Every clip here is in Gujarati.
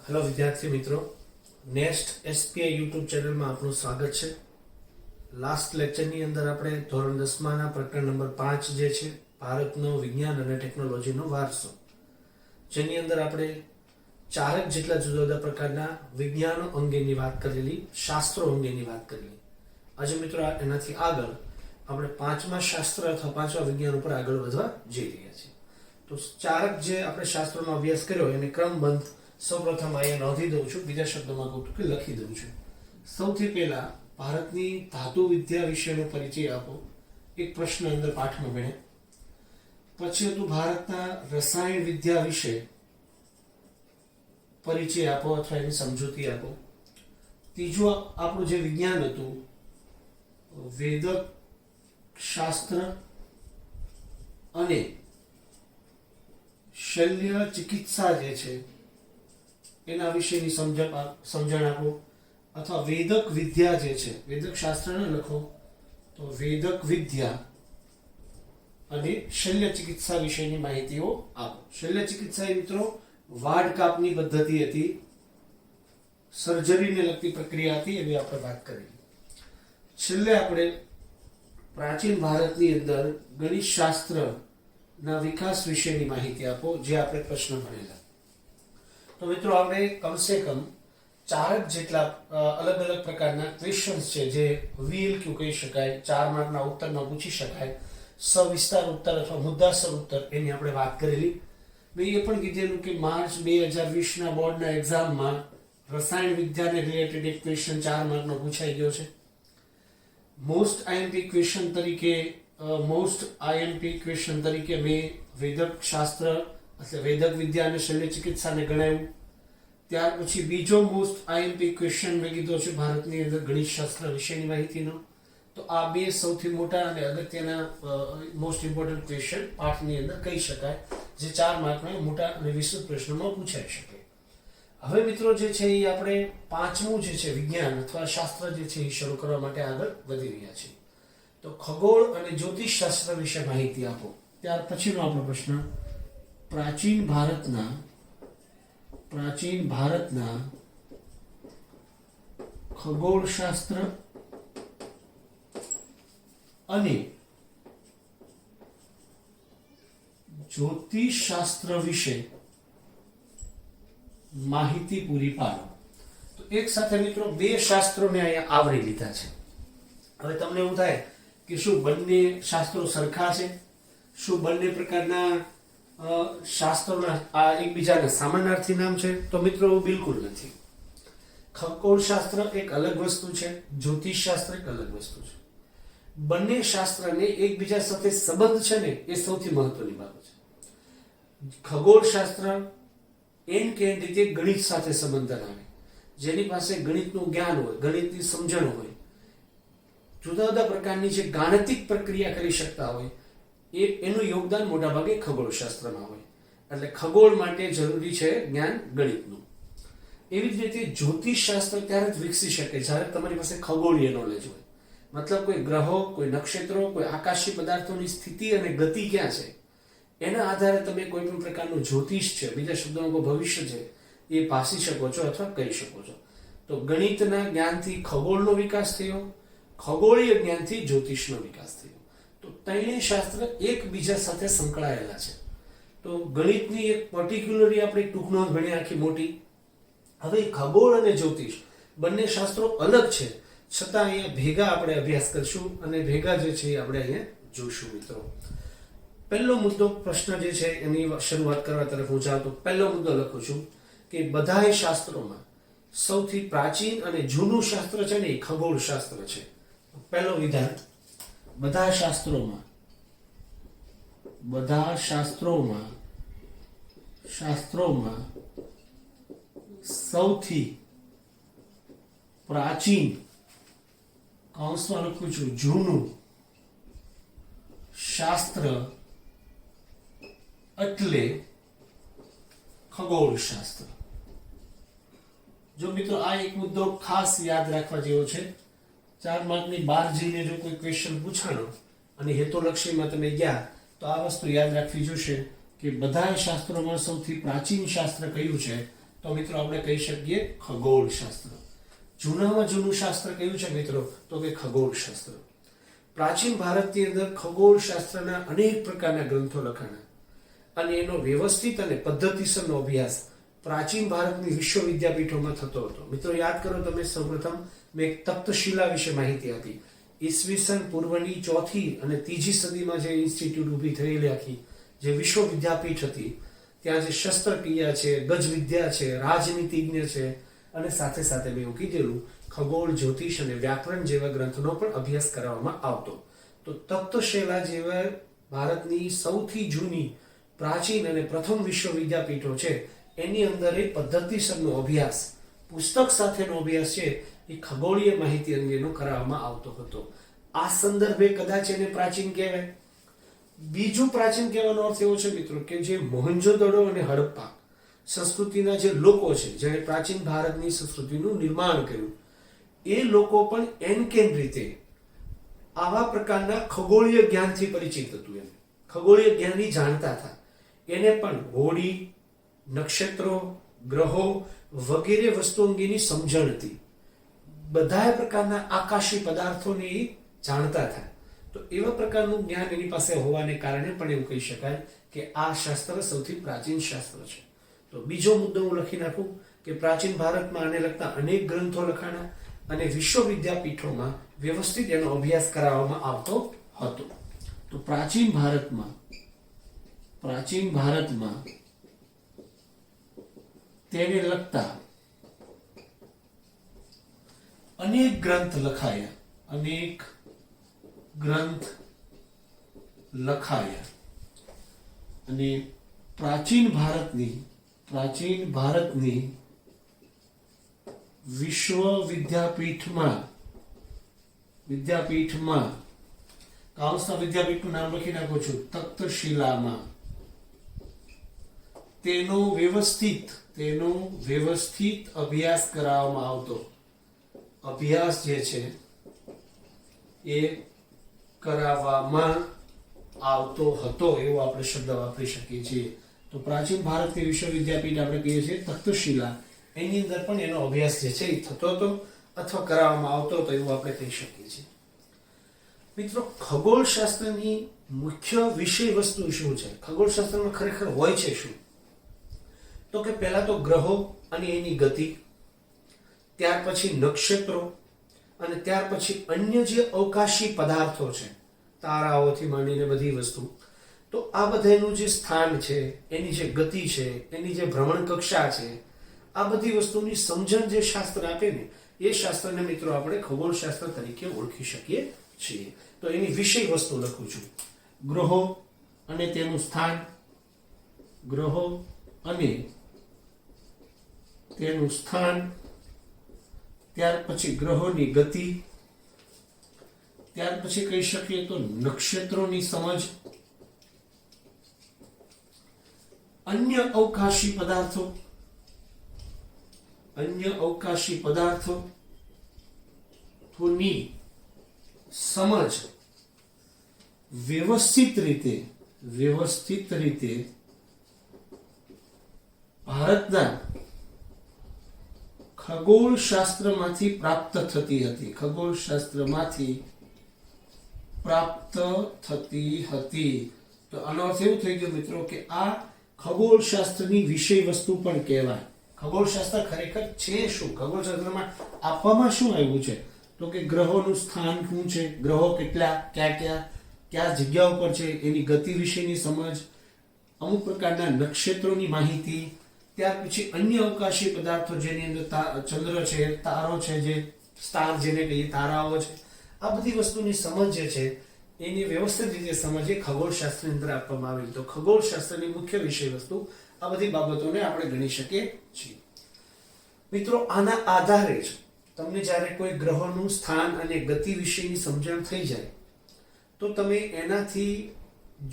હેલો વિદ્યાર્થી મિત્રો, નેક્સ્ટ એસપીઆઈ યુટ્યુબ ચેનલમાં આપનું સ્વાગત છે. લાસ્ટ લેક્ચરની અંદર આપણે ધોરણ 10માના પ્રકરણ નંબર 5 જે છે ભારતનો વિજ્ઞાન અને ટેકનોલોજીનો વારસો, જેની અંદર આપણે ચારક જેટલા જુદા જુદા પ્રકારના વિજ્ઞાનો અંગેની વાત કરેલી, શાસ્ત્રો અંગેની વાત કરેલી. આજે મિત્રો એનાથી આગળ આપણે પાંચમા શાસ્ત્ર અથવા પાંચમા વિજ્ઞાન ઉપર આગળ વધવા જઈ રહ્યા છીએ. તો ચારક જે આપણે શાસ્ત્રોનો અભ્યાસ કર્યો એને ક્રમબંધ સૌપ્રથમ અહીંયા નોંધી દઉં છું, બીજા શબ્દોમાં કહું કે લખી દઉં છું. સૌથી પહેલા ભારતની ધાતુ વિદ્યા વિશેનો પરિચય આપો, એક પ્રશ્ન અંદર પાઠમાં ભણે. પછી હતું ભારતના રસાયણ વિદ્યા વિશે પરિચય આપો અથવા એની સમજૂતી આપો. ત્રીજું આપણું જે વિજ્ઞાન હતું વેદક શાસ્ત્ર અને શલ્ય ચિકિત્સા જે છે એના વિશેની સમજણ આપો, અથવા વેદક વિદ્યા જે છે, વેદક શાસ્ત્ર ન લખો તો વેદક વિદ્યા અને શલ્ય ચિકિત્સા વિશેની માહિતીઓ આપો. શલ્ય ચિકિત્સા એ મિત્રો વાડ કાપની પદ્ધતિ હતી, સર્જરીને લગતી પ્રક્રિયા હતી, એની આપણે વાત કરી. છેલ્લે આપણે પ્રાચીન ભારતની અંદર ગણિત શાસ્ત્રના વિકાસ વિશેની માહિતી આપો, જે આપણે પ્રશ્ન ભણેલા. તો મિત્રો આપણે કમસે કમ ચારક જેટલા અલગ અલગ પ્રકારના ક્વેશ્ચન્સ છે, જે VLQ કહી શકાય, 4 માર્કના ઉત્તરમાં પૂછી શકાય, સવિસ્તાર ઉત્તર અથવા મુદ્દાસર ઉત્તર, એની આપણે વાત કરેલી. મેં એ પણ કીધેલું કે માર્ચ 2020ના બોર્ડના એક્ઝામમાં રસાયણ વિદ્યાને રિલેટેડ એક ક્વેશ્ચન 4 માર્કનો પૂછાઈ ગયો છે. મોસ્ટ આઈએમપી ક્વેશ્ચન તરીકે મેં વેદક શાસ્ત્ર એટલે વેદક વિદ્યા અને શલ્ય ચિકિત્સાને ગણાવ્યું. ત્યાર પછી બીજો મોસ્ટ આઈએમપી ક્વેશ્ચન મેં કીધો છે ભારતની અંદર ગણિત શાસ્ત્ર વિશેની માહિતીનો. તો આ બે સૌથી મોટા અને અગત્યના મોસ્ટ ઇમ્પોર્ટન્ટ ક્વેશ્ચન પાઠની અંદર કહી શકાય, જે 4 માર્કના મોટા અને વિસ્તૃત પ્રશ્નોમાં પૂછાઈ શકે. હવે મિત્રો જે છે એ આપણે પાંચમું જે છે વિજ્ઞાન અથવા શાસ્ત્ર જે છે એ શરૂ કરવા માટે આગળ વધી રહ્યા છીએ. તો ખગોળ અને જ્યોતિષ શાસ્ત્ર વિશે માહિતી આપો. ત્યાર પછીનો આપણો પ્રશ્ન પ્રાચીન ભારતના ખગોળ શાસ્ત્ર અને જ્યોતિષ શાસ્ત્ર વિશે માહિતી પૂરી પાડો. તો એક સાથે મિત્રો બે શાસ્ત્રોને અહીંયા આવરી લીધા છે. હવે તમને એવું થાય કે શું બંને શાસ્ત્રો સરખા છે, શું બંને પ્રકારના શાસ્ત્રોના આ એકબીજાના સામાનાર્થી નામ છે? તો મિત્રો બિલકુલ નથી. ખગોળ શાસ્ત્ર એક અલગ વસ્તુ છે, જ્યોતિષ શાસ્ત્ર એક અલગ વસ્તુ છે. બંને શાસ્ત્રને એકબીજા સાથે સંબંધ છે ને, એ સૌથી મહત્વની બાબત છે. ખગોળ શાસ્ત્ર એન કે રીતે ગણિત સાથે સંબંધ ધરાવે, જેની પાસે ગણિતનું જ્ઞાન હોય, ગણિતની સમજણ હોય, જુદા જુદા પ્રકારની જે ગાણિતિક પ્રક્રિયા કરી શકતા હોય, એનું યોગદાન મોટાભાગે ખગોળ શાસ્ત્રમાં હોય. એટલે ખગોળ માટે જરૂરી છે જ્ઞાન ગણિતનું. એવી જ રીતે જ્યોતિષ શાસ્ત્ર ત્યારે જ વિકસી શકે જ્યારે તમારી પાસે ખગોળીય નોલેજ હોય. મતલબ કોઈ ગ્રહો, કોઈ નક્ષત્રો, કોઈ આકાશી પદાર્થોની સ્થિતિ અને ગતિ ક્યાં છે, એના આધારે તમે કોઈ પણ પ્રકારનું જ્યોતિષ છે, બીજા શબ્દોમાં કોઈ ભવિષ્ય છે, એ ભાસી શકો છો અથવા કહી શકો છો. તો ગણિતના જ્ઞાનથી ખગોળનો વિકાસ થયો, ખગોળીય જ્ઞાનથી જ્યોતિષનો વિકાસ થયો. તો ત્રણેય શાસ્ત્ર એકબીજા સાથે સંકળાયેલા છે. તો ગણિતની એક પર્ટિક્યુલરલી આપણે ટૂંક નોંધ ભણી આખી મોટી. હવે ખગોળ અને જ્યોતિષ બંને શાસ્ત્રો અલગ છે, છતાં અહીંયા ભેગા આપણે અભ્યાસ કરશું અને ભેગા જે છે એ આપણે અહીંયા જોઈશું. મિત્રો પહેલો મુદ્દો, પ્રશ્ન જે છે એની શરૂઆત કરવા તરફ હું જાઉં તો પહેલો મુદ્દો લખું છું કે બધાય શાસ્ત્રોમાં સૌથી પ્રાચીન અને જૂનું શાસ્ત્ર છે ને એ ખગોળ શાસ્ત્ર છે. પહેલો વિધાન, બધા શાસ્ત્રોમાં સૌથી પ્રાચીન, કૌંસમાં લખું છું જૂનું શાસ્ત્ર એટલે ખગોળ શાસ્ત્ર. જો મિત્રો આ એક મુદ્દો ખાસ યાદ રાખવા જેવો છે. 4 માર્કની બહાર જઈને જો કોઈ ક્વેશ્ચન પૂછાણો અને હેતુલક્ષીમાં તમે ગયા તો આ વસ્તુ યાદ રાખવી જોશે કે બધા શાસ્ત્રોમાં સૌથી પ્રાચીન શાસ્ત્ર કયું છે તો મિત્રો આપણે કહી શકીએ ખગોળશાસ્ત્ર. જૂનામાં જૂનું શાસ્ત્ર કયું છે મિત્રો? તો કે ખગોળશાસ્ત્ર. પ્રાચીન ભારતની અંદર ખગોળશાસ્ત્રના અનેક પ્રકારના ગ્રંથો લખાણા અને એનો વ્યવસ્થિત અને પદ્ધતિસરનો અભ્યાસ પ્રાચીન ભારતની વિશ્વ વિદ્યાપીઠોમાં થતો હતો. મિત્રો યાદ કરો, તમે સૌપ્રથમ મેં એક તપ્તશિલા વિશે માહિતી આપી. ઈસવીસન પૂર્વની 4th અને 3જી સદીમાં જે ઇન્સ્ટિટ્યૂટ ઊભી થયેલી આખી જે વિશ્વ વિદ્યાપીઠ હતી, ત્યાં જે શસ્ત્રક્રિયા છે, ગજવિદ્યા છે, રાજનીતિજ્ઞ છે અને સાથે સાથે મેં એવું કીધેલું ખગોળ, જ્યોતિષ અને વ્યાકરણ જેવા ગ્રંથોનો પણ અભ્યાસ કરવામાં આવતો. તો તપ્તશિલા જેવા ભારતની સૌથી જૂની, પ્રાચીન અને પ્રથમ વિશ્વ વિદ્યાપીઠો છે, એની અંદર એ પદ્ધતિસરનો અભ્યાસ, પુસ્તક સાથેનો અભ્યાસ છે એ ખગોળીય માહિતી અંગેનો કરાવવામાં આવતો હતો. આ સંદર્ભે કદાચ એને પ્રાચીન કહેવાય. બીજું પ્રાચીન કહેવાનો અર્થ એવો છે મિત્રો કે જે મોહેન્જોદડો અને હડપ્પા સંસ્કૃતિના જે લોકો છે, જેણે પ્રાચીન ભારતની સંસ્કૃતિનું નિર્માણ કર્યું, એ લોકો પણ એનકેન રીતે આવા પ્રકારના ખગોળીય જ્ઞાનથી પરિચિત હતું. એમ ખગોળીય જ્ઞાની જાણતા હતા. એને પણ હોડી, નક્ષત્રો, ગ્રહો વગેરે વસ્તુ અંગેની સમજણ હતી. બધા પ્રકારના આકાશી પદાર્થોને જાણતા હતા. તો એવા પ્રકારનું જ્ઞાન એની પાસે હોવાને કારણે પણ એવું કહી શકાય કે આ શાસ્ત્ર સૌથી પ્રાચીન શાસ્ત્ર છે. તો બીજો મુદ્દો હું લખી નાખું કે પ્રાચીન ભારતમાં આને લગતા અનેક ગ્રંથો લખાણા અને વિશ્વ વિદ્યાપીઠોમાં વ્યવસ્થિત એનો અભ્યાસ કરાવવામાં આવતો હતો. તો પ્રાચીન ભારતમાં તેને લગતા અનેક ગ્રંથ લખાયા અને પ્રાચીન ભારતની વિશ્વ વિદ્યાપીઠમાં કાઉન્સના વિદ્યાપીઠનું નામ લખી નાખું છું, તખ્તશિલામાં તેનો વ્યવસ્થિત અભ્યાસ કરાવવામાં આવતો. અભ્યાસ જે છે એ કરાવવામાં આવતો હતો, એવો આપણે શબ્દ વાપરી શકીએ છીએ. તો પ્રાચીન ભારતની વિશ્વ વિદ્યાપીઠ આપણે કહીએ છીએ તખ્તશિલા, એની અંદર પણ એનો અભ્યાસ જે છે એ થતો હતો અથવા કરાવવામાં આવતો હતો, એવું આપણે કહી શકીએ છીએ. મિત્રો, ખગોળશાસ્ત્રની મુખ્ય વિષય વસ્તુ શું છે? ખગોળશાસ્ત્રમાં ખરેખર હોય છે શું? તો કે પહેલા તો ગ્રહો અને એની ગતિ, ત્યાર પછી નક્ષત્રો અને ત્યાર પછી અન્ય જે અવકાશી પદાર્થો છે, તારાઓથી માંડીને બધી વસ્તુ, તો આ બધાનું જે સ્થાન છે, એની જે ગતિ છે, એની જે ભ્રમણ કક્ષા છે, આ બધી વસ્તુની સમજણ જે શાસ્ત્ર આપે ને, એ શાસ્ત્રને મિત્રો આપણે ખગોળશાસ્ત્ર તરીકે ઓળખી શકીએ છીએ. તો એની વિષય વસ્તુ લખું છું: ગ્રહો અને તેનું સ્થાન, ત્યાર પછી ગ્રહોની ગતિ, ત્યાર પછી કહી શકીએ તો નક્ષત્રોની સમજ, અન્ય અવકાશી પદાર્થોની સમજ વ્યવસ્થિત રીતે ભારતના ખગોળશાસ્ત્રમાંથી પ્રાપ્ત થતી હતી. તો આનો અર્થ એવું થઈ ગયો મિત્રો કે આ ખગોળશાસ્ત્રની વિષય વસ્તુ પણ કહેવાય. ખગોળશાસ્ત્ર ખરેખર છે શું? ખગોળશાસ્ત્રમાં આપવામાં શું આવ્યું છે? તો કે ગ્રહોનું સ્થાન શું છે, ગ્રહો કેટલા, કયા જગ્યા ઉપર છે, એની ગતિ વિશેની સમજ, અમુક પ્રકારના નક્ષત્રોની માહિતી, ત્યાર પછી અન્ય અવકાશી પદાર્થો જેની અંદર ચંદ્ર છે, તારો છે, જે સ્ટાર જેને કહીએ, તારાઓ છે, આ બધી વસ્તુની સમજ જે છે એની વ્યવસ્થિત રીતે સમજ એ ખગોળશાસ્ત્રની અંદર આપવામાં આવેલી. તો ખગોળશાસ્ત્રની મુખ્ય વિષય વસ્તુ આ બધી બાબતોને આપણે ગણી શકીએ છીએ. મિત્રો, આના આધારે જ તમને જ્યારે કોઈ ગ્રહોનું સ્થાન અને ગતિ વિશેની સમજણ થઈ જાય તો તમે એનાથી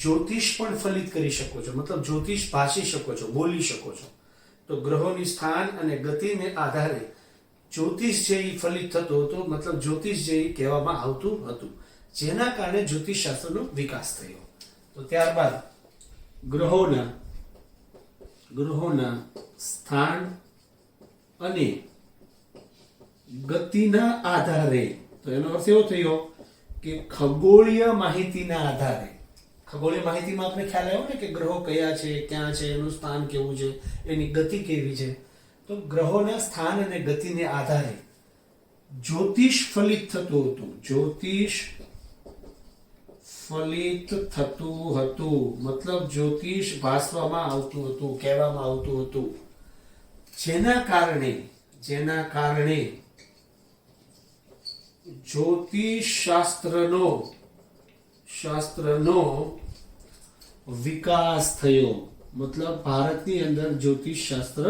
જ્યોતિષ પણ ફલિત કરી શકો છો, મતલબ જ્યોતિષ ભાષી શકો છો, બોલી શકો છો. તો ગ્રહોની સ્થાન અને ગતિને આધારે જ્યોતિષ જે ફલિત થતો હતો, મતલબ જ્યોતિષ જે કહેવામાં આવતું હતું, જેના કારણે જ્યોતિષ શાસ્ત્રનો વિકાસ થયો. તો ત્યારબાદ ગ્રહોના સ્થાન અને ગતિના આધારે, તો એનો અર્થ એવો થયો કે ખગોળીય માહિતીના આધારે, ખગોળીય માહિતીમાં આપણે ખ્યાલ આવ્યો ને કે ગ્રહો કયા છે, ક્યાં છે, એનું સ્થાન કેવું છે, એની ગતિ કેવી છે, તો ગ્રહોના સ્થાન અને ગતિને આધારે જ્યોતિષ ફલિત થતું હતું. જ્યોતિષ ફલિત થતું હતું મતલબ જ્યોતિષ ભાસવામાં આવતું હતું, કહેવામાં આવતું હતું, જેના કારણે જ્યોતિષ શાસ્ત્રનો વિકાસ થયો. મતલબ ભારતની અંદર જ્યોતિષ શાસ્ત્ર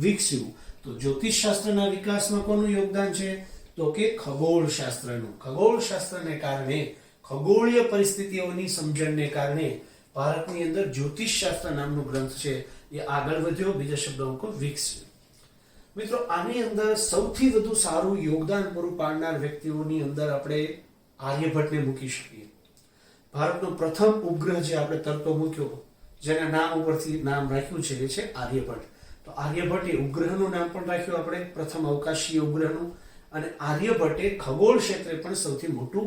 વિકસ્યું. તો જ્યોતિષ શાસ્ત્રના વિકાસમાં કોનું યોગદાન છે? તો કે ખગોળ શાસ્ત્રનું. ખગોળ શાસ્ત્રને કારણે, ખગોળીય પરિસ્થિતિઓની સમજણને કારણે ભારતની અંદર જ્યોતિષ શાસ્ત્ર નામનો ગ્રંથ છે એ આગળ વધ્યો, બીજા શબ્દોમાં કહું વિકસ્યો. મિત્રો, આની અંદર સૌથી વધુ સારું યોગદાન પૂરું પાડનાર વ્યક્તિઓની અંદર આપણે આર્યભટ્ટને મૂકી શકીએ. ભારતનો પ્રથમ ઉપગ્રહ જે આપણે તરતો મૂક્યો, જેના નામ ઉપરથી નામ રાખ્યું છે એ છે આર્યભટ્ટ. તો આર્યભટ્ટ એ ઉપગ્રહનું નામ પણ રાખ્યું આપણે, પ્રથમ અવકાશીય ઉપગ્રહનું. અને આર્યભટ્ટે ખગોળ ક્ષેત્રે પણ સૌથી મોટું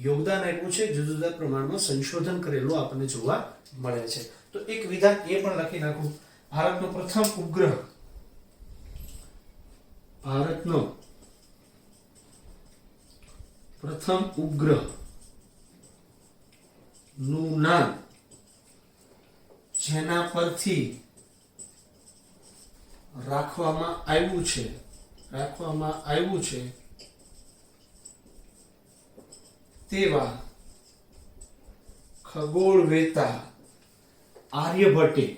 યોગદાન આપ્યું છે. જુદા જુદા પ્રમાણમાં સંશોધન કરેલું આપણને જોવા મળે છે. તો એક વિધાન એ પણ લખી નાખું. ભારતનો પ્રથમ ઉપગ્રહ નું નામ જેના પરથી રાખવામાં આવ્યું છે તેવા ખગોળવેતા આર્યભટ્ટ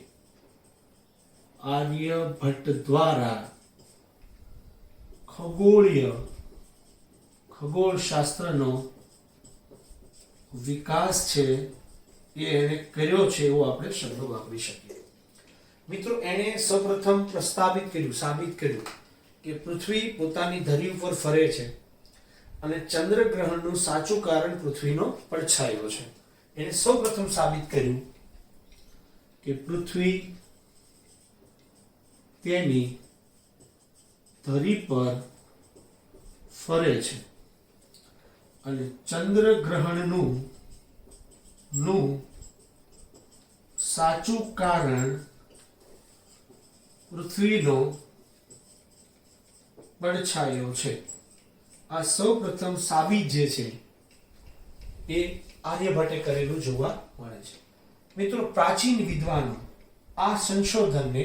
દ્વારા ખગોળશાસ્ત્રનો વિકાસ છે એ એને કર્યો છે એવો આપણે શબ્દ વાપરી શકીએ. મિત્રો, એણે સૌપ્રથમ સાબિત કર્યું કે પૃથ્વી પોતાની ધરી ઉપર ફરે છે અને ચંદ્રગ્રહણનું સાચું કારણ પૃથ્વીનો પડછાયો છે. એણે સૌપ્રથમ સાબિત કર્યું કે પૃથ્વી તેની ધરી પર ફરે છે અને ચંદ્રગ્રહણનું સાચું કારણ પૃથ્વીનો પડછાયો છે. આ સૌપ્રથમ સાબિત જે છે એ આર્યભટ્ટે કરેલું જોવા મળે છે. મિત્રો, પ્રાચીન વિદ્વાનો આ સંશોધનને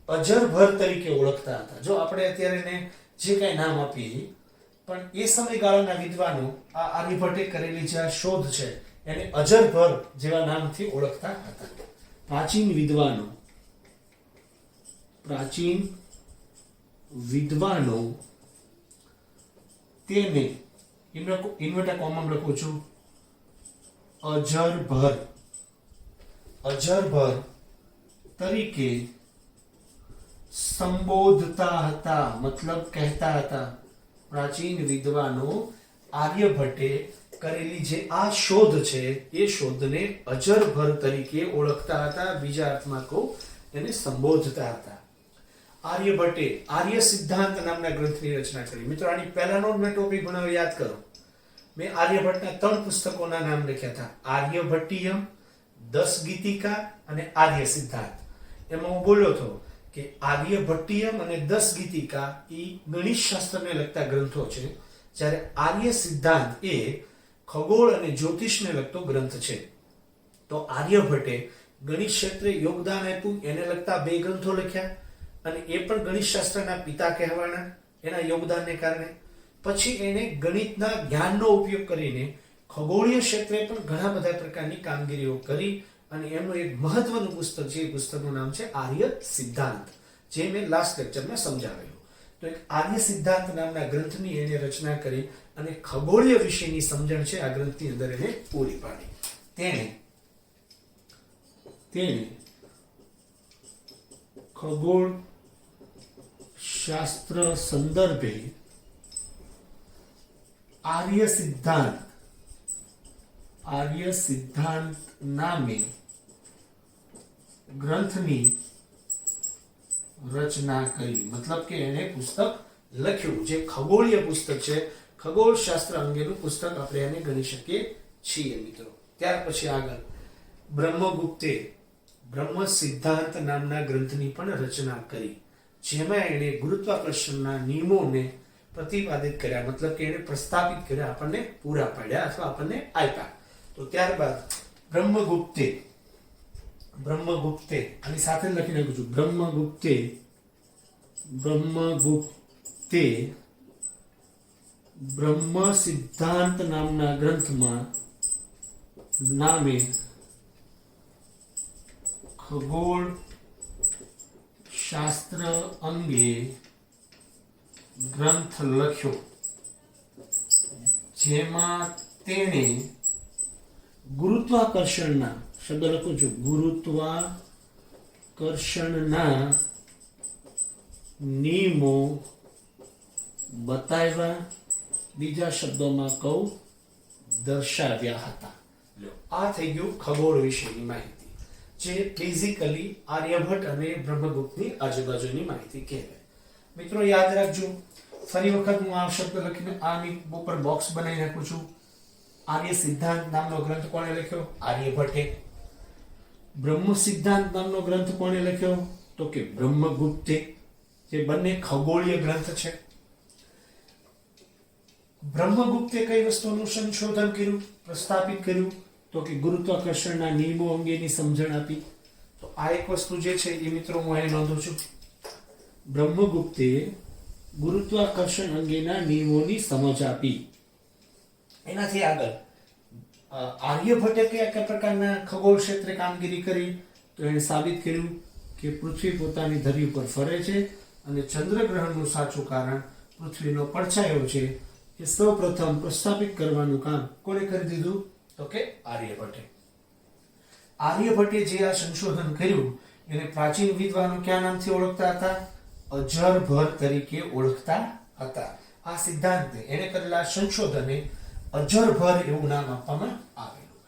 અજરભર તરીકે ઓળખતા હતા. જો આપણે અત્યારે એને જે કઈ નામ આપીએ, પણ એ સમયગાળાના વિદ્વાનો આ આર્યભટ્ટે કરેલી જે આ શોધ છે એને અજરભર જેવા નામથી ઓળખતા હતા. પ્રાચીન વિદ્વાનો તેને ઇન્વર્ટર કોમા લખું છું અજરભર તરીકે સંબોધતા હતા, મતલબ કહેતા હતા. પ્રાચીન વિદ્વાનો આર્યભટ્ટે કરેલી જે આ શોધ છે એ શોધને અજરભર તરીકે ઓળખતા હતા. બીજા અર્થમાં કહું, એને સંબોધતા હતા. આર્યભટ્ટે આર્ય સિદ્ધાંત નામના ગ્રંથની રચના કરી. મિત્રો, આની પહેલાનો મેં ટોપિક ભણાવ્યો, યાદ કરો. મેં આર્યભટ્ટના 3 પુસ્તકોના નામ લખ્યા હતા: આર્યભટ્ટિયમ, 10 ગીતિકા અને આર્ય સિદ્ધાંત. એમાં હું બોલ્યો હતો કે આર્યભટ્ટિયમ અને 10 ગીતિકા એ ગણિત શાસ્ત્રને લગતા ગ્રંથો છે, જ્યારે આર્ય સિદ્ધાંત એ ખગોળ અને જ્યોતિષને લગતો ગ્રંથ છે. તો આર્યભટ્ટે ગણિત ક્ષેત્રે યોગદાન આપ્યું, એને લગતા 2 ગ્રંથો લખ્યા અને એ પણ ગણિત શાસ્ત્રના પિતા કહેવાના એના યોગદાનને કારણે. પછી એને ગણિતના જ્ઞાનનો ઉપયોગ કરીને ખગોળીય ક્ષેત્રે પણ ઘણા બધા પ્રકારની કામગીરીઓ કરી અને એમનું એક મહત્વનું પુસ્તક છે. એ પુસ્તકનું નામ છે આર્ય સિદ્ધાંત, જે મેં લાસ્ટ લેક્ચરમાં સમજાવેલું. તો એક આર્ય સિદ્ધાંત નામના ગ્રંથની એને રચના કરી અને ખગોળીય વિષયની સમજણ છે આ ગ્રંથની અંદર એને પૂરી પાડી. તેણે ખગોળ શાસ્ત્ર સંદર્ભે આર્ય સિદ્ધાંત નામે ગ્રંથની રચના કરી, મતલબ કે એને પુસ્તક લખ્યું, જે ખગોળીય પુસ્તક છે, ખગોળશાસ્ત્ર અંગેનું પુસ્તક આપણે એને ગણી શકીએ છીએ મિત્રો. ત્યાર પછી આગળ બ્રહ્મગુપ્તે બ્રહ્મ સિદ્ધાંત નામના ગ્રંથની પણ રચના કરી, જેમાં એણે ગુરુત્વાકર્ષણના નિયમોને પ્રતિપાદિત કર્યા, મતલબ કે એને પ્રસ્થાપિત કર્યા, આપણને પૂરા પાડ્યા અથવા આપણને આપ્યા. તો ત્યારબાદ બ્રહ્મગુપ્તે આની સાથે લખી નાખું છું, બ્રહ્મગુપ્તે બ્રહ્મ સિદ્ધાંત નામના ગ્રંથમાં નામે ખગોળ શાસ્ત્ર અંગે ગ્રંથ લખ્યો, જેમાં તેણે ગુરુત્વાકર્ષણના શબ્દ લખું છું, ગુરુત્વાકર્ષણના નિયમો બતાવ્યા, બીજા શબ્દોમાં કહું દર્શાવ્યા હતા. આ થઈ ગયું ખગોળ વિશેની માહિતી, જે બેઝિકલી આર્યભટ્ટ અને બ્રહ્મગુપ્તની આજુબાજુની માહિતી કહેવાય. મિત્રો યાદ રાખજો, ફરી વખત હું આ શબ્દ લખીને આની ઉપર બોક્સ બનાવી નાખું છું. આર્ય સિદ્ધાંત નામનો ગ્રંથ કોણે લખ્યો? આર્યભટ્ટે. બ્રહ્મ સિદ્ધાંત નામનો ગ્રંથ કોણે લખ્યો? તો કે બ્રહ્મગુપ્તે. જે બંને ખગોળીય ગ્રંથ છે. બ્રહ્મગુપ્તે કઈ વસ્તુનું સંશોધન કર્યું, પ્રસ્થાપિત કર્યું? તો કે ગુરુત્વાકર્ષણના નિયમો અંગેની સમજણ આપી. તો આ એક વસ્તુ જે છે એ મિત્રો હું અહીં નોંધું છું. બ્રહ્મગુપ્તે ગુરુત્વાકર્ષણ અંગેના નિયમોની સમજ આપી. એનાથી આગળ આર્યભટ્ટે કયા પ્રકારના ખગોળ ક્ષેત્રે કામગીરી કરી? તો એને સાબિત કર્યું કે પૃથ્વી પોતાની ધરી ઉપર ફરે છે અને ચંદ્રગ્રહણનું સાચું કારણ પૃથ્વીનો પડછાયો છે, એ સૌપ્રથમ પ્રસ્થાપિત કરવાનું કામ કોણે કરી દીધું? તો કે આર્યભટ્ટે. આર્યભટ્ટે જે આ સંશોધન કર્યું એને પ્રાચીન વિદ્વાનો કયા નામથી ઓળખતા હતા? અજરભર તરીકે ઓળખતા હતા. આ સિદ્ધાંતને એને કરેલા સંશોધને અજરભર એવું નામ આપવામાં આવેલું.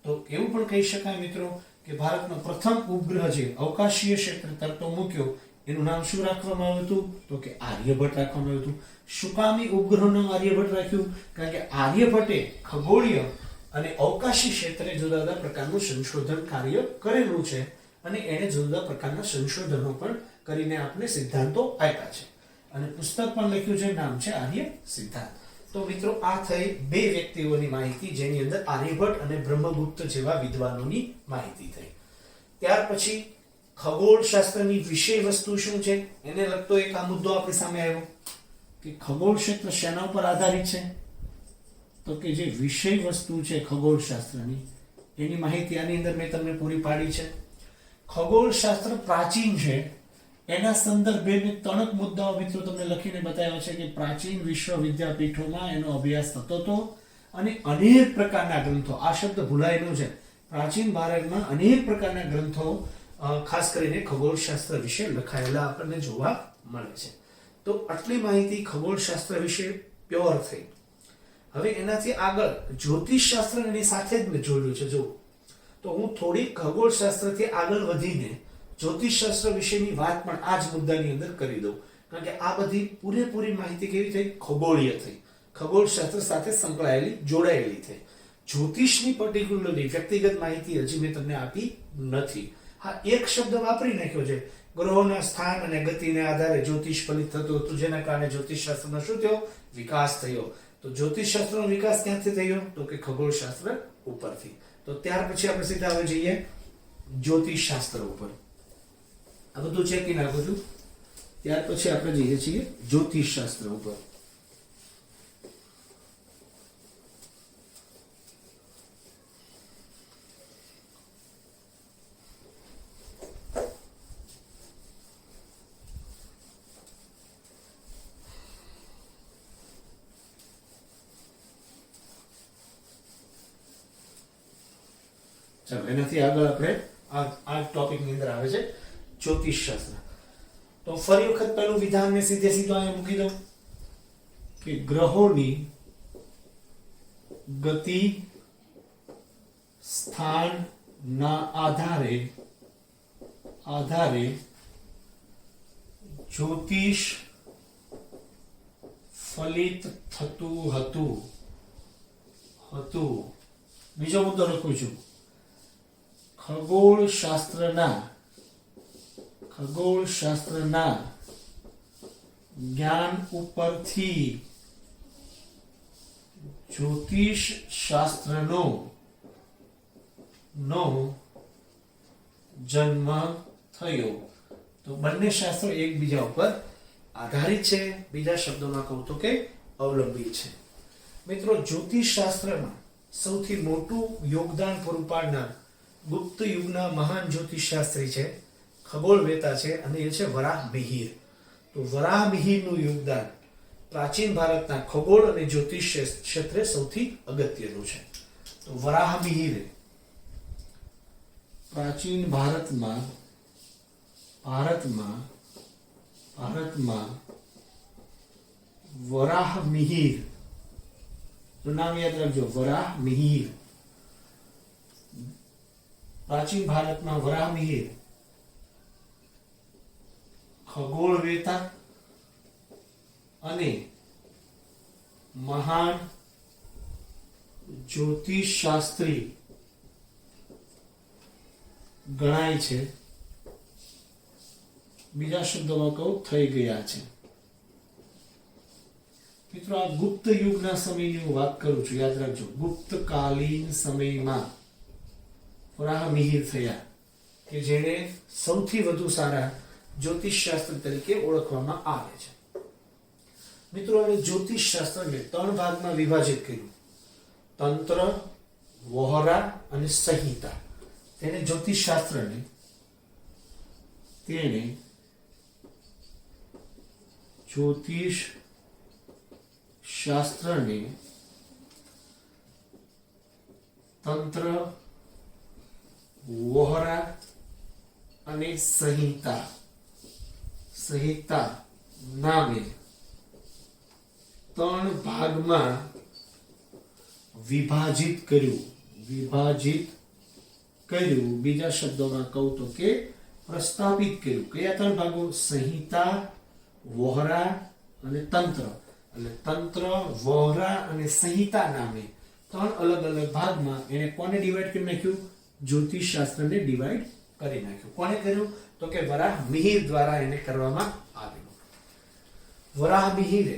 તો એવું પણ કહી શકાય મિત્રો કે ભારતનો પ્રથમ ઉપગ્રહ જે અવકાશીય ક્ષેત્ર તરતો મૂક્યો એનું નામ શું રાખવામાં આવ્યું હતું? તો કે આર્યભટ્ટ રાખવામાં આવ્યું હતું. શું કામ એ ઉપગ્રહનું નામ આર્યભટ્ટ રાખ્યું? કારણ કે આર્યભટ્ટે ખગોળીય અને અવકાશી ક્ષેત્રે જુદા જુદા પ્રકારનું સંશોધન કાર્ય કરેલું છે અને એને જુદા જુદા પ્રકારના સંશોધનો પણ કરીને આપણે સિદ્ધાંતો આપ્યા છે અને પુસ્તક પણ લખ્યું છે, નામ છે આર્ય સિદ્ધાંત. તો મિત્રો આ થઈ બે વ્યક્તિઓની માહિતી, જેની અંદર આર્યભટ્ટ અને બ્રહ્મગુપ્ત જેવા વિદ્વાનોની માહિતી થઈ. ત્યાર પછી ખગોળશાસ્ત્રની વિષય વસ્તુ શું છે એને લગતો એક આ મુદ્દો આપણી સામે આવ્યો કે ખગોળ ક્ષેત્ર શેના ઉપર આધારિત છે? તો કે જે વિષય વસ્તુ છે ખગોળશાસ્ત્રની એની માહિતી આની અંદર મેં તમને પૂરી પાડી છે. ખગોળશાસ્ત્ર પ્રાચીન છે એના સંદર્ભે મેં 3 મુદ્દાઓ મિત્રો તમને લખીને બતાવ્યા છે કે પ્રાચીન વિશ્વ વિદ્યાપીઠોમાં એનો અભ્યાસ થતો હતો અને અનેક પ્રકારના ગ્રંથો, આ શબ્દ ભૂલાયેલો છે, પ્રાચીન ભારતમાં અનેક પ્રકારના ગ્રંથો ખાસ કરીને ખગોળશાસ્ત્ર વિશે લખાયેલા આપણને જોવા મળે છે. તો આટલી માહિતી ખગોળશાસ્ત્ર વિશે પ્યોર થઈ. હવે એનાથી આગળ જ્યોતિષશાસ્ત્ર એની સાથે જ મેં જોડ્યું છે. જો તો હું થોડી ખગોળશાસ્ત્રથી આગળ વધીને જ્યોતિષશાસ્ત્ર વિશેની વાત પણ આ જ મુદ્દાની અંદર કરી દઉં, કારણ કે આ બધી પૂરેપૂરી માહિતી કેવી થઈ? ખગોળીય થઈ, ખગોળશાસ્ત્ર સાથે સંકળાયેલી, જોડાયેલી થઈ. જ્યોતિષની પર્ટિક્યુલરલી વ્યક્તિગત માહિતી હજી મેં તમને આપી નથી. હા, એક શબ્દ વાપરી નાખ્યો છે, ગ્રહોના સ્થાન અને ગતિને આધારે જ્યોતિષ ફલિત થતું હતું, જેના કારણે જ્યોતિષશાસ્ત્રનો શું થયો? વિકાસ થયો. તો જ્યોતિષશાસ્ત્રનો વિકાસ ક્યાંથી થયો? તો કે ખગોળશાસ્ત્ર ઉપરથી. તો ત્યાર પછી આપણે સીધા હવે જઈએ જ્યોતિષશાસ્ત્ર ઉપર. આ બધું ચેકી નાખું છું. ત્યાર પછી આપણે જઈએ છીએ જ્યોતિષશાસ્ત્ર ઉપર. ચાલો એનાથી આગળ આપણે આ ટોપિક ની અંદર આવે છે જ્યોતિષશાસ્ત્ર. તો ફરી વખત પહેલું વિધાન ને સીધે સીધો અહીંયા મૂકી દઉં કે ગ્રહોની ગતિ સ્થાનના આધારે જ્યોતિષ ફલિત થતું હતું બીજો મુદ્દો લખું છું, ખગોળશાસ્ત્રના જ્ઞાન ઉપરથી જ્યોતિષ શાસ્ત્રનો જન્મ થયો. તો બંને શાસ્ત્રો એકબીજા ઉપર આધારિત છે, બીજા શબ્દોમાં કહું તો કે અવલંબી છે. મિત્રો, જ્યોતિષ શાસ્ત્રમાં સૌથી મોટું યોગદાન પૂરું પાડનાર ગુપ્ત યુગના મહાન જ્યોતિષ શાસ્ત્રી છે, ખગોળવેતા છે, અને એ છે વરાહમિહિર. તો વરાહમિહિરનું યોગદાન પ્રાચીન ભારતના ખગોળ અને જ્યોતિષ ક્ષેત્રે સૌથી અગત્યનું છે. તો વરાહમિહિરે પ્રાચીન ભારતમાં વરાહમિહિર નામ યાદ રાખજો, વરાહમિહિર. પ્રાચીન ભારતમાં વરાહમિહિર ખગોળવેતા અને મહાન જ્યોતિષ શાસ્ત્રી ગણાય છે. બીજા શબ્દોમાં કહું થઈ ગયા છે. મિત્રો, આ ગુપ્ત યુગના સમયની હું વાત કરું છું, યાદ રાખજો. ગુપ્તકાલીન સમયમાં વરાહમિહિર થયા કે જેને સૌથી વધુ સારા જ્યોતિષ શાસ્ત્ર તરીકે ઓળખવામાં આવે છે. મિત્રો, હવે જ્યોતિષ શાસ્ત્રને 3 ભાગમાં વિભાજિત કર્યું: તંત્ર, વહોરા અને સંહિતા. તેને જ્યોતિષ શાસ્ત્રને તંત્ર, વહોરા અને સંહિતા નામે 3 ભાગમાં વિભાજિત કર્યું. બીજા શબ્દોમાં કહું તો કે પ્રસ્થાપિત કર્યું. કયા 3 ભાગો? સંહિતા, વહોરા અને તંત્ર. એટલે તંત્ર, વહોરા અને સંહિતા નામે 3 અલગ અલગ ભાગમાં એને કોને ડિવાઈડ કરી નાખ્યું? જ્યોતિષ શાસ્ત્રને ડિવાઈડ કરી નાખ્યું. કોને કર્યું? તો કે વરાહમિહિર દ્વારા એને કરવામાં આવ્યું. વરાહમિહિરે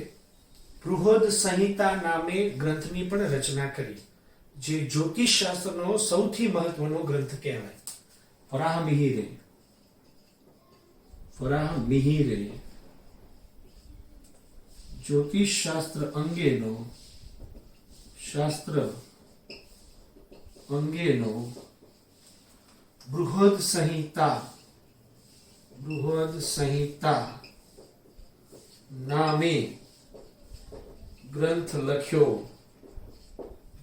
બૃહદ સંહિતા નામે ગ્રંથની પણ રચના કરી, જે જ્યોતિષ શાસ્ત્રનો સૌથી મહત્વનો ગ્રંથ કહેવાય. વરાહમિહિરે જ્યોતિષ શાસ્ત્ર અંગેનો બૃહદ સંહિતા નામે ગ્રંથ લખ્યો,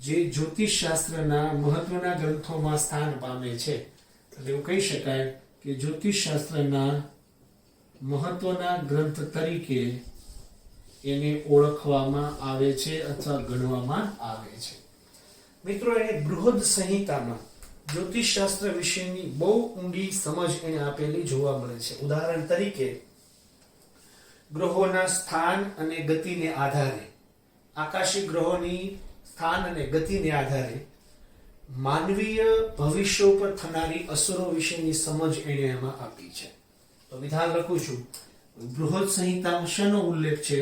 જે જ્યોતિષ શાસ્ત્રના મહત્વના ગ્રંથોમાં સ્થાન પામે છે. એટલે એવું કહી શકાય કે જ્યોતિષ શાસ્ત્રના મહત્વના ગ્રંથ તરીકે એને ઓળખવામાં આવે છે અથવા ગણવામાં આવે છે. મિત્રો, એને બૃહદ સંહિતામાં જ્યોતિષ શાસ્ત્ર વિશેની બહુ ઊંડી સમજ એને આપેલી જોવા મળે છે. ઉદાહરણ તરીકે, ગ્રહોના સ્થાન અને ગતિને આધારે, આકાશી ગ્રહોની સ્થાન અને ગતિને આધારે માનવીય ભવિષ્ય ઉપર થનારી અસરો વિશેની સમજ એને એમાં આપી છે. તો વિધાન લખું છું. બૃહદ સંહિતામાં શેનો ઉલ્લેખ છે?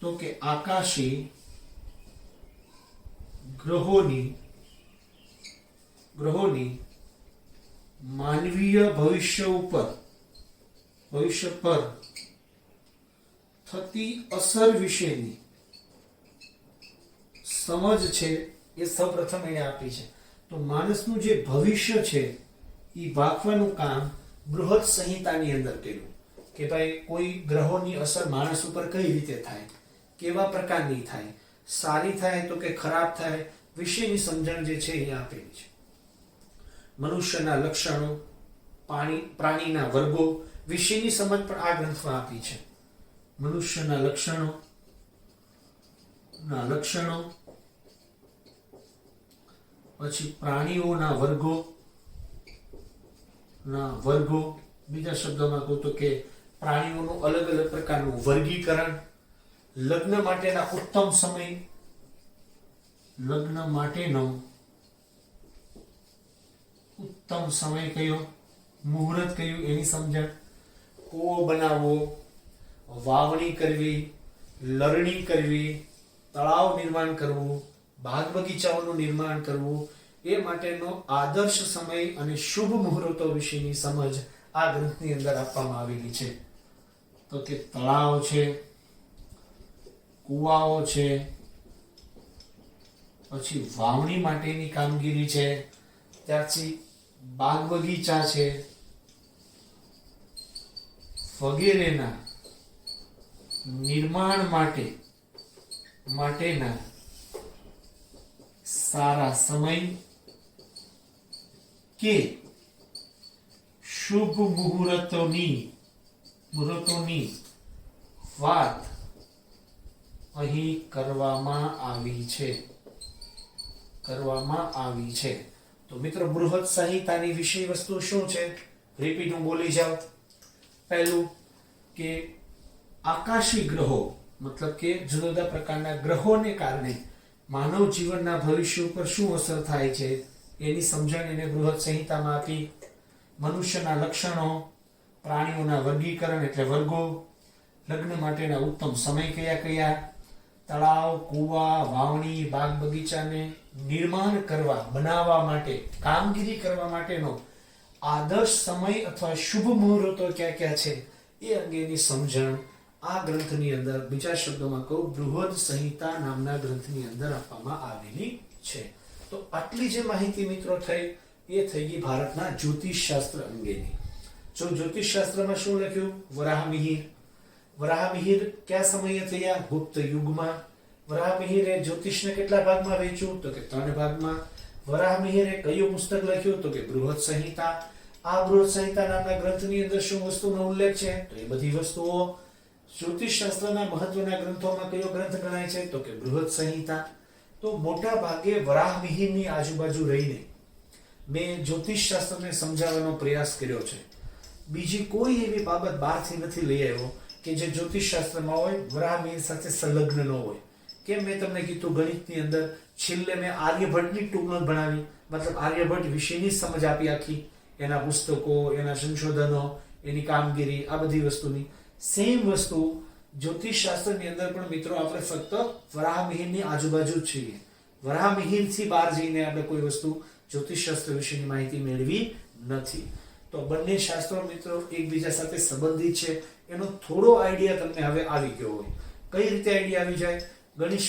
તો કે આકાશી ગ્રહોની માનવીય ભવિષ્ય પર થતી અસર વિશેની સમજ છે એ સૌપ્રથમ એને આપી છે. તો માણસનું જે ભવિષ્ય છે એ વાંચવાનું કામ બૃહદ સંહિતાની અંદર કર્યું કે ભાઈ કોઈ ગ્રહોની અસર માણસ ઉપર કઈ રીતે થાય, કેવા પ્રકારની થાય, સારી થાય તો કે ખરાબ થાય વિશેની સમજણ જે છે એ આપેલી છે. મનુષ્યના લક્ષણો, પ્રાણીના વર્ગો વિશેની સમજ પણ આ ગ્રંથમાં આપી છે. મનુષ્યના લક્ષણો, પછી પ્રાણીઓના વર્ગો, બીજા શબ્દોમાં કહું તો કે પ્રાણીઓનું અલગ અલગ પ્રકારનું વર્ગીકરણ, લગ્ન માટેના ઉત્તમ સમય, લગ્ન માટેનો ઉત્તમ સમય કયો, મુહૂર્ત કયું એની સમજણ, કૂવો બનાવવો, વાવણી કરવી, લણણી કરવી, તળાવ નિર્માણ કરવું, બાગ બગીચાઓનું નિર્માણ કરવું, એ માટેનો આદર્શ સમય અને શુભ મુહૂર્તો વિશેની સમજ આ ગ્રંથની અંદર આપવામાં આવેલી છે. તો કે તળાવ છે, કુવાઓ છે, પછી વાવણી માટેની કામગીરી છે, ત્યારથી બાગ બગીચા છે, વગેરેના નિર્માણ માટેના સારા સમય કે શુભ મુહૂર્તોની વાત અહીં કરવામાં આવી છે. તો મિત્રો, બૃહદ સંહિતાની વિષય વસ્તુ શું છે? રિપીટ હું બોલી જાઉં. પહેલું કે આકાશી ગ્રહો, મતલબ કે જુદા જુદા પ્રકારના ગ્રહોને કારણે માનવ જીવનના ભવિષ્ય ઉપર શું અસર થાય છે એની સમજણ એને બૃહદ સંહિતામાં આપી. મનુષ્યના લક્ષણો, પ્રાણીઓના વર્ગીકરણ એટલે વર્ગો, લગ્ન માટેના ઉત્તમ સમય કયા કયા, તળાવ, કુવા, વાવણી, બાગ બગીચાને નિર્માણ કરવા, બનાવવા માટે, કામગીરી કરવા માટેનો આદર્શ સમય અથવા શુભ મુહૂર્તો ક્યાં ક્યાં છે એ અંગેની સમજણ આ ગ્રંથની અંદર, બીજા શબ્દોમાં કહું, બૃહદ સંહિતા નામના ગ્રંથની અંદર આપવામાં આવેલી છે. તો આટલી જે માહિતી મિત્રો થઈ એ થઈ ગઈ ભારતના જ્યોતિષ શાસ્ત્ર અંગેની. જો જ્યોતિષ શાસ્ત્રમાં શું લખ્યું? વરાહમિહિર કયા સમયે થયા? ગુપ્ત યુગમાં. વરાહમિહિરે જ્યોતિષને કેટલા ભાગમાં વહેંચ્યું? તો કે 3 ભાગમાં. વરાહમિહિરે કયું પુસ્તક લખ્યું? તો કે બૃહદ સંહિતા. આ બૃહદ સંહિતા નામના ગ્રંથની અંદર શું વસ્તુનો ઉલ્લેખ છે? તો એ બધી વસ્તુઓ. જ્યોતિષ શાસ્ત્રના મહત્વના ગ્રંથોમાં કયો ગ્રંથ ગણાય છે? તો કે બૃહદ સંહિતા. તો મોટા ભાગે વરાહમિહિરની આજુબાજુ રહીને મેં જ્યોતિષ શાસ્ત્રને સમજાવવાનો પ્રયાસ કર્યો છે. બીજી કોઈ એવી બાબત બહારથી નથી લઈ આવ્યો કે જે જ્યોતિષ શાસ્ત્રમાં હોય, વરાહમિહિર સાથે સંલગ્ન ન હોય. કેમ? મેં તમને કીધું, ગણિતની અંદર છેલ્લે મેં આર્યભટ્ટની ટૂંકમાં ભણાવી, મતલબ આર્યભટ્ટ વિશેની સમજ આપી આખી, એના પુસ્તકો, એના સંશોધનો, એની કામગીરી, આ બધી વસ્તુની. સેમ વસ્તુ જ્યોતિષ શાસ્ત્રની અંદર પણ મિત્રો આપણે ફક્ત વરાહમિહિરની આજુબાજુ જ છીએ. વરાહમિહિરથી બહાર જઈને આપણે કોઈ વસ્તુ જ્યોતિષ શાસ્ત્ર વિશેની માહિતી મેળવી નથી. તો બંને શાસ્ત્રો મિત્રો એકબીજા સાથે સંબંધિત છે એનો થોડો આઈડિયા તમને હવે આવી ગયો હોય. કઈ રીતે આઈડિયા આવી જાય? ગણિત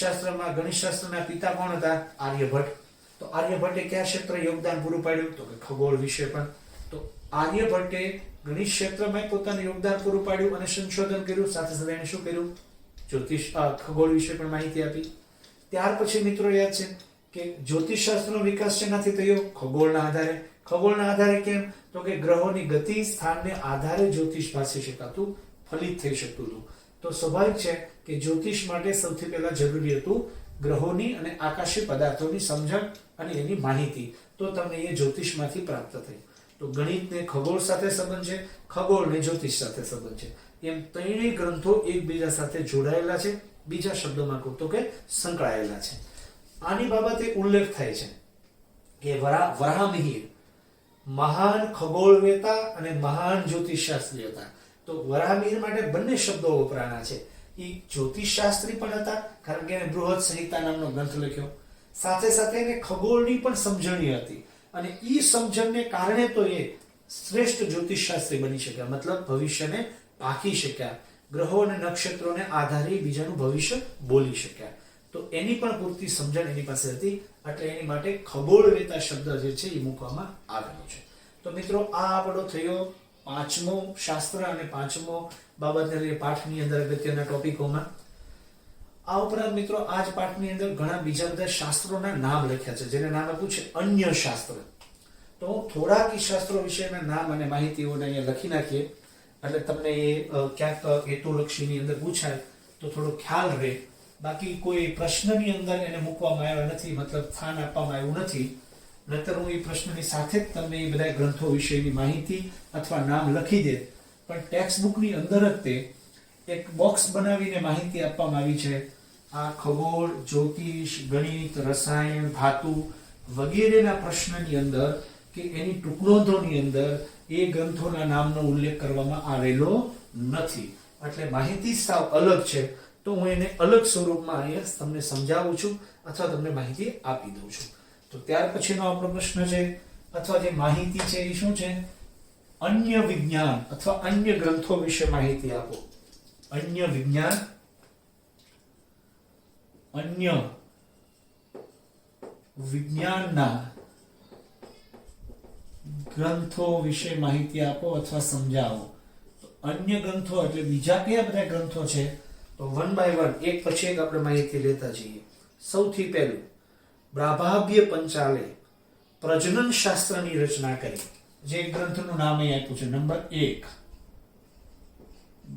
શાસ્ત્રના પિતા કોણ હતા? આર્યભટ્ટ. તો આર્યભટ્ટે કયા ક્ષેત્રે યોગદાન પૂરું પાડ્યું? તો કે ખગોળ વિશે પણ. તો આર્યભટ્ટે ગણિત ક્ષેત્રમાં પોતાનું યોગદાન પૂરું પાડ્યું અને સંશોધન કર્યું, સાથે સાથે એને શું કર્યું? ખગોળ વિશે પણ માહિતી આપી. ત્યાર પછી મિત્રો યાદ છે કે જ્યોતિષ શાસ્ત્રનો વિકાસ શેનાથી થયો? ખગોળના આધારે. ખગોળના આધારે કેમ? તો કે ગ્રહોની ગતિ, સ્થાનને આધારે જ્યોતિષ ભાષી શકાતું, ફલિત થઈ શકતું હતું. તો સ્વાભાવિક છે કે જ્યોતિષ માટે સૌથી પહેલા જરૂરી હતું ગ્રહોની અને આકાશી પદાર્થોની સમજણ અને એની માહિતી. તો તમને એ જ્યોતિષમાંથી પ્રાપ્ત થઈ. તો ગણિતને ખગોળ સાથે સંબંધ છે, ખગોળને જ્યોતિષ સાથે સંબંધ છે. એમ ત્રણેય ગ્રંથો એકબીજા સાથે જોડાયેલા છે, બીજા શબ્દોમાં કહું તો કે સંકળાયેલા છે. આની બાબતે ઉલ્લેખ થાય છે કે વરાહમિહિર મહાન ખગોળવેતા અને મહાન જ્યોતિષશાસ્ત્રી હતા. તો વરાહમિહિર માટે બંને શબ્દો વપરાણા છે. એ જ્યોતિષશાસ્ત્રી પણ હતા, કારણ કે એને બૃહદ સંહિતા નામનો ગ્રંથ લખ્યો. સાથે સાથે એને ખગોળની પણ સમજણી હતી અને એ સમજણને કારણે તો એ શ્રેષ્ઠ જ્યોતિષશાસ્ત્રી બની શક્યા, મતલબ ભવિષ્યને પાકી શક્યા. ગ્રહો અને નક્ષત્રોને આધારે બીજાનું ભવિષ્ય બોલી શક્યા. તો એની પણ પૂરતી સમજણ એની પાસે હતી, એટલે એની માટે ખગોળવેતા શબ્દ જે છે એ મૂકવામાં આવેલો છે. તો મિત્રો આ આપણો થયો 5મો શાસ્ત્ર અને 5મો બાબતને લઈને પાઠની અંદર અગત્યના ટોપિકોમાં. આ ઉપરાંત મિત્રો આ જ પાઠની અંદર ઘણા બીજા બધા શાસ્ત્રોના નામ લખ્યા છે, જેને નામ આપ્યું છે અન્ય શાસ્ત્ર. તો થોડાક શાસ્ત્રો વિશેના નામ અને માહિતીઓને અહીંયા લખી નાખીએ, એટલે તમને એ ક્યાંક હેતુલક્ષીની અંદર પૂછાય તો થોડો ખ્યાલ રહે. બાકી કોઈ પ્રશ્નની અંદર એને મૂકવામાં આવ્યા નથી, મતલબ સ્થાન આપવામાં આવ્યું નથી. નહીતર હું એ પ્રશ્નની સાથે જ તમને એ બધા ગ્રંથો વિશેની માહિતી અથવા નામ લખી દે પણ ટેક્સ્ટ બુકની અંદર જ તે એક બોક્સ બનાવીને માહિતી આપવામાં આવી છે. આ ખગોળ, જ્યોતિષ, ગણિત, રસાયણ, ધાતુ વગેરેના પ્રશ્નની અંદર કે એની ટુકડોની અંદર એ ગ્રંથોના નામનો ઉલ્લેખ કરવામાં આવેલો નથી. એટલે માહિતી સાવ અલગ છે. તો હું એને અલગ સ્વરૂપમાં અહીંયા તમને સમજાવું છું અથવા તમને માહિતી આપી દઉં છું. તો ત્યાર પછીનો આપણો પ્રશ્ન છે અથવા જે માહિતી છે એ શું છે? અન્ય વિજ્ઞાન અથવા અન્ય ગ્રંથો વિશે માહિતી આપો. અન્ય વિજ્ઞાન, અન્ય વિજ્ઞાનના ગ્રંથો વિશે માહિતી આપો અથવા સમજાવો. તો અન્ય ગ્રંથો એટલે બીજા કયા બધા ગ્રંથો છે? તો વન બાય વન એક પછી એક આપણે માહિતી લેતા જઈએ. સૌથી પહેલું, બ્રાભાવ્ય પંચાલે પ્રજનન શાસ્ત્રની રચના કરી. જે ગ્રંથનું નામ અહીં આપ્યું છે નંબર 1,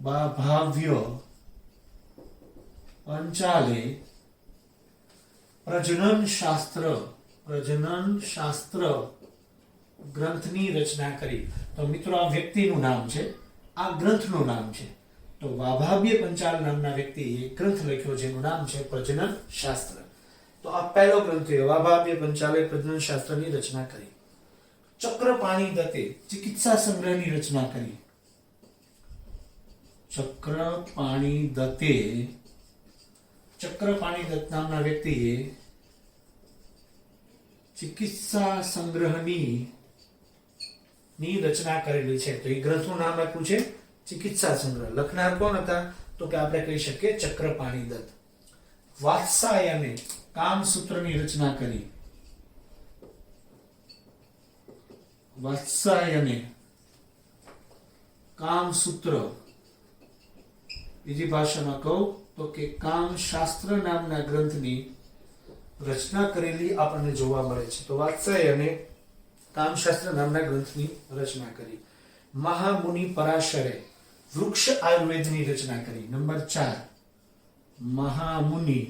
બ્રાભાવ્ય પંચાલે પ્રજનન શાસ્ત્ર ગ્રંથની રચના કરી. તો મિત્રો આ વ્યક્તિનું નામ છે, આ ગ્રંથનું નામ છે. તો વાભાવ્ય પંચાલ નામના વ્યક્તિએ ગ્રંથ લખ્યો જેનું નામ છે પ્રજનન શાસ્ત્ર. તો આ પહેલો ગ્રંથ છે, વાભાવ્ય પંચાલે પ્રજનન શાસ્ત્રની રચના કરી. ચક્રપાણી દત્તે ચિકિત્સા સંગ્રહની રચના કરી. ચક્રપાણી દત્ત નામના વ્યક્તિએ ચિકિત્સા સંગ્રહની રચના કરેલી છે. તો એ ગ્રંથનું નામ આપ્યું છે ચિકિત્સા સંગ્રહ. લખનાર કોણ હતા? તો કે આપણે કહી શકીએ ચક્રપાણી દત્ત. વાત્સાયને કામસૂત્રની રચના કરી. વાત્સાયને કામસૂત્ર, બીજી ભાષામાં કહું તો કે કામશાસ્ત્ર નામના ગ્રંથની રચના કરેલી આપણને જોવા મળે છે. તો વાત્સાયને કામશાસ્ત્ર નામના ગ્રંથની રચના કરી. મહામુનિ પરાશરે વૃક્ષ આયુર્વેદની રચના કરી. નંબર 4, મહામુનિ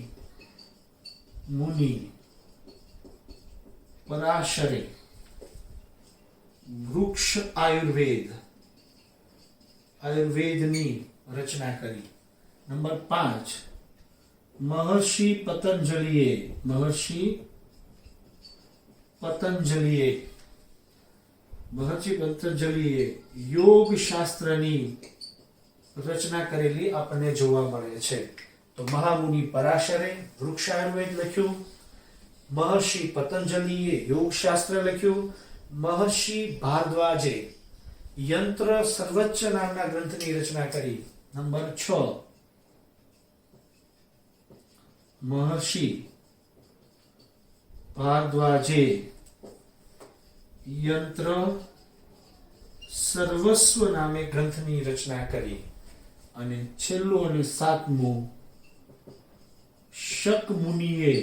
પરાશરે વૃક્ષ આયુર્વેદની રચના કરી. નંબર 5, મહર્ષિ પતંજલિએ યોગ શાસ્ત્રની રચના કરેલી આપણને જોવા મળે છે. તો મહામુનિ પરાશરે વૃક્ષ આયુર્વેદ લખ્યું, મહર્ષિ પતંજલિએ યોગ શાસ્ત્ર લખ્યું, મહર્ષિ ભારદ્વાજે યંત્ર સર્વોચ્ચ નામના ગ્રંથની રચના કરી. નંબર 6, મહર્ષિ ભારદ્વાજે યંત્ર સર્વસ્વ નામે ગ્રંથની રચના કરી. અને છેલ્લું અને 7મું, શકમુનિએ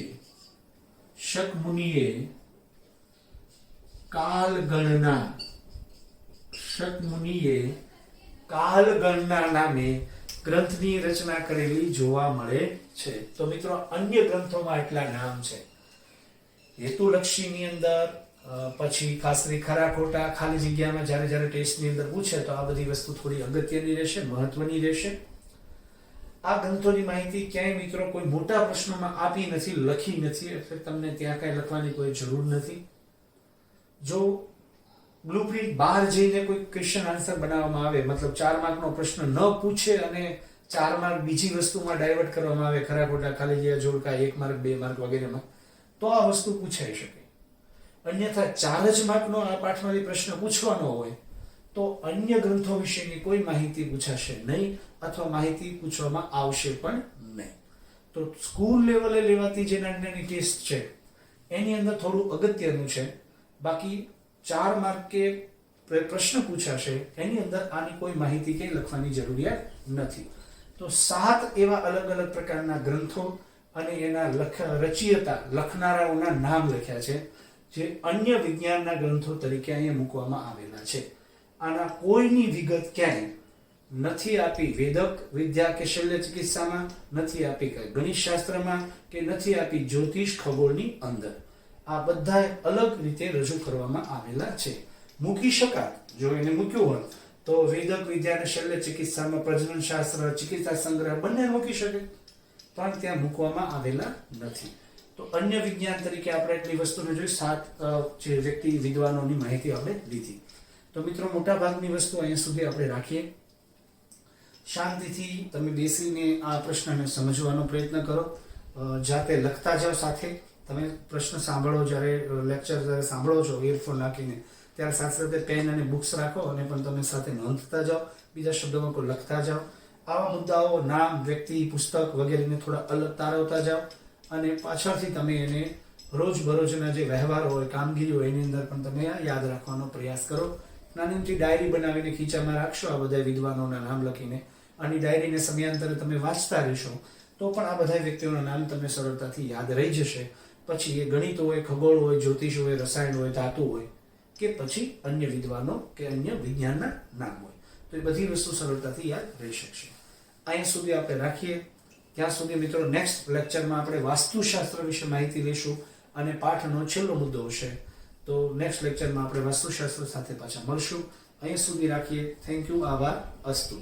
કાલગણના નામે ગ્રંથની રચના કરેલી જોવા મળે છે. તો મિત્રો અન્ય ગ્રંથોમાં એટલા નામ છે. હેતુલક્ષીની અંદર પછી ખાસ કરી ખરા ખોટા ખાલી જગ્યામાં જ્યારે ટેસ્ટની અંદર પૂછે તો આ બધી વસ્તુ થોડી અગત્યની રહેશે, મહત્વની રહેશે. આ ગ્રંથોની માહિતી ક્યાંય મિત્રો કોઈ મોટા પ્રશ્નોમાં આપી નથી, લખી નથી, એટલે તમને ત્યાં કાંઈ લખવાની કોઈ જરૂર નથી. જો બ્લુપ્રિન્ટ બહાર જઈને કોઈ ક્વેશ્ચન આન્સર બનાવવામાં આવે, મતલબ 4 માર્કનો પ્રશ્ન ન પૂછે અને 4 માર્ક બીજી વસ્તુમાં ડાયવર્ટ કરવામાં આવે, ખરા ખોટા ખાલી જગ્યા જોડકા 1 માર્ક 2 માર્ક વગેરેમાં, તો આ વસ્તુ પૂછાઈ શકે. અન્યથા 4 જ માર્કનો આ પાઠમાંથી પ્રશ્ન પૂછવાનો હોય તો અન્ય ગ્રંથો વિશેની કોઈ માહિતી પૂછાશે નહીં અથવા માહિતી પૂછવામાં આવશે પણ નહીં. તો સ્કૂલ લેવલે લેવાતી જે નાની ટેસ્ટ છે એની અંદર થોડું અગત્યનું છે. બાકી 4 માર્ક કે પ્રશ્ન પૂછાશે એની અંદર આની કોઈ માહિતી કે લખવાની જરૂરિયાત નથી. તો 7 એવા અલગ અલગ પ્રકારના ગ્રંથો અને એના લખનારાઓના નામ લખ્યા છે જે અન્ય વિજ્ઞાનના ગ્રંથો તરીકે અહીંયા મૂકવામાં આવેલા છે. આના કોઈની વિગત ક્યાંય નથી આપી વેદક વિદ્યા કે શલ્ય ચિકિત્સામાં, નથી આપી ગણિત શાસ્ત્રમાં કે નથી આપી જ્યોતિષ ખગોળની અંદર. આ બધા અલગ રીતે રજૂ કરવામાં આવેલા છે. મૂકી શકાત, જો એને મૂક્યું હોત તો વૈદક વિદ્યા અને શલ્ય ચિકિત્સામાં પ્રજનન શાસ્ત્ર, ચિકિત્સા સંગ્રહ બંને મૂકી શકે, પણ ત્યાં મૂકવામાં આવેલા નથી. તો અન્ય વિજ્ઞાન તરીકે આપણે એટલી વસ્તુને જોઈ, 7 જે વ્યક્તિ વિદ્વાનોની માહિતી આપણે લીધી. તો મિત્રો મોટા ભાગની વસ્તુ અહીંયા સુધી આપણે રાખીએ. શાંતિથી તમે બેસીને આ પ્રશ્નને સમજવાનો પ્રયત્ન કરો, જાતે લખતા જાઓ. સાથે તમે પ્રશ્ન સાંભળો, જ્યારે લેક્ચર જ્યારે સાંભળો છો ઇયરફોન નાખીને, ત્યારે સાથે સાથે પેન અને બુક્સ રાખો અને પણ તમે સાથે નોંધતા જાઓ, બીજા શબ્દોમાં કોઈ લખતા જાઓ. આવા મુદ્દાઓ, નામ, વ્યક્તિ, પુસ્તક વગેરેને થોડા અલગ તારવતા જાઓ અને પાછળથી તમે એને રોજબરોજના જે વ્યવહાર હોય, કામગીરી હોય એની અંદર પણ તમે આ યાદ રાખવાનો પ્રયાસ કરો. નાની મોટી ડાયરી બનાવીને ખીચામાં રાખશો આ બધા વિદ્વાનોના નામ લખીને, અને ડાયરીને સમયાંતરે તમે વાંચતા રહેશો તો પણ આ બધા વ્યક્તિઓના નામ તમને સરળતાથી યાદ રહી જશે. પછી એ ગણિત હોય, ખગોળ હોય, જ્યોતિષ હોય, રસાયણ હોય, ધાતુ હોય, કે પછી અન્ય વિદ્વાનો કે અન્ય વિજ્ઞાનના નામ હોય, તો એ બધી વસ્તુ સરળતાથી યાદ રહી શકશે. અહીંયા સુધી આપણે રાખીએ. ત્યાં સુધી મિત્રો નેક્સ્ટ લેક્ચરમાં આપણે વાસ્તુશાસ્ત્ર વિશે માહિતી લઈશું અને પાઠનો છેલ્લો મુદ્દો હશે. તો નેક્સ્ટ લેક્ચરમાં આપણે વાસ્તુશાસ્ત્ર સાથે પાછા મળશું. અહીંયા સુધી રાખીએ. Thank you. આભાર. અસ્તુ.